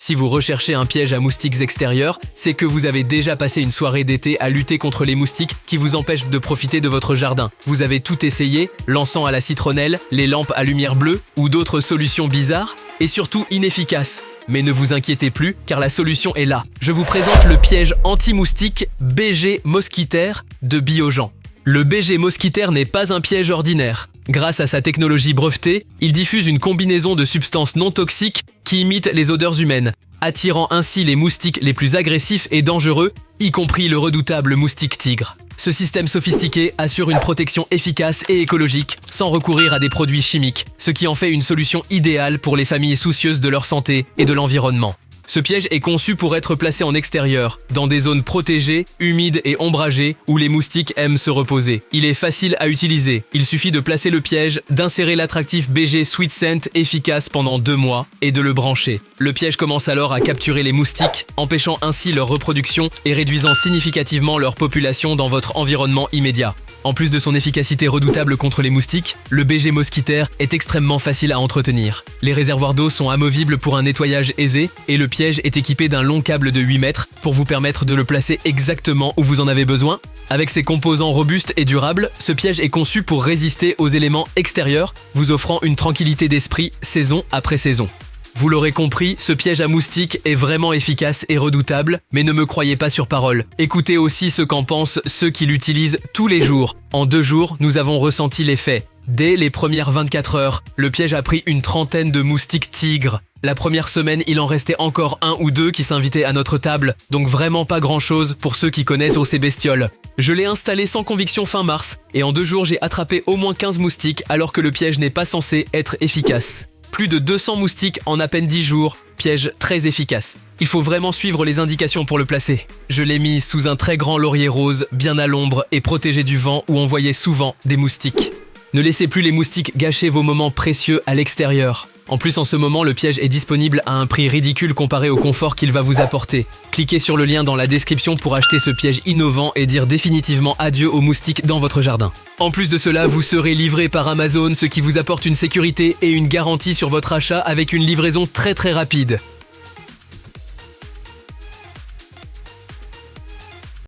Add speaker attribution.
Speaker 1: Si vous recherchez un piège à moustiques extérieur, c'est que vous avez déjà passé une soirée d'été à lutter contre les moustiques qui vous empêchent de profiter de votre jardin. Vous avez tout essayé, l'encens à la citronnelle, les lampes à lumière bleue ou d'autres solutions bizarres et surtout inefficaces. Mais ne vous inquiétez plus, car la solution est là. Je vous présente le piège anti-moustique BG Mosquitaire de Biogen. Le BG Mosquitaire n'est pas un piège ordinaire. Grâce à sa technologie brevetée, il diffuse une combinaison de substances non toxiques qui imitent les odeurs humaines, attirant ainsi les moustiques les plus agressifs et dangereux, y compris le redoutable moustique tigre. Ce système sophistiqué assure une protection efficace et écologique, sans recourir à des produits chimiques, ce qui en fait une solution idéale pour les familles soucieuses de leur santé et de l'environnement. Ce piège est conçu pour être placé en extérieur, dans des zones protégées, humides et ombragées, où les moustiques aiment se reposer. Il est facile à utiliser. Il suffit de placer le piège, d'insérer l'attractif BG Sweet Scent efficace pendant 2 mois et de le brancher. Le piège commence alors à capturer les moustiques, empêchant ainsi leur reproduction et réduisant significativement leur population dans votre environnement immédiat. En plus de son efficacité redoutable contre les moustiques, le BG Mosquitaire est extrêmement facile à entretenir. Les réservoirs d'eau sont amovibles pour un nettoyage aisé et le piège est équipé d'un long câble de 8 mètres pour vous permettre de le placer exactement où vous en avez besoin. Avec ses composants robustes et durables, ce piège est conçu pour résister aux éléments extérieurs, vous offrant une tranquillité d'esprit saison après saison. Vous l'aurez compris, ce piège à moustiques est vraiment efficace et redoutable, mais ne me croyez pas sur parole. Écoutez aussi ce qu'en pensent ceux qui l'utilisent tous les jours. En 2 jours, nous avons ressenti l'effet. Dès les premières 24 heures, le piège a pris une trentaine de moustiques tigres. La première semaine, il en restait encore 1 ou 2 qui s'invitaient à notre table, donc vraiment pas grand-chose pour ceux qui connaissent ces bestioles. Je l'ai installé sans conviction fin mars, et en 2 jours, j'ai attrapé au moins 15 moustiques alors que le piège n'est pas censé être efficace. Plus de 200 moustiques en à peine 10 jours, piège très efficace. Il faut vraiment suivre les indications pour le placer. Je l'ai mis sous un très grand laurier rose, bien à l'ombre et protégé du vent où on voyait souvent des moustiques. Ne laissez plus les moustiques gâcher vos moments précieux à l'extérieur. En plus, en ce moment, le piège est disponible à un prix ridicule comparé au confort qu'il va vous apporter. Cliquez sur le lien dans la description pour acheter ce piège innovant et dire définitivement adieu aux moustiques dans votre jardin. En plus de cela, vous serez livré par Amazon, ce qui vous apporte une sécurité et une garantie sur votre achat avec une livraison très rapide.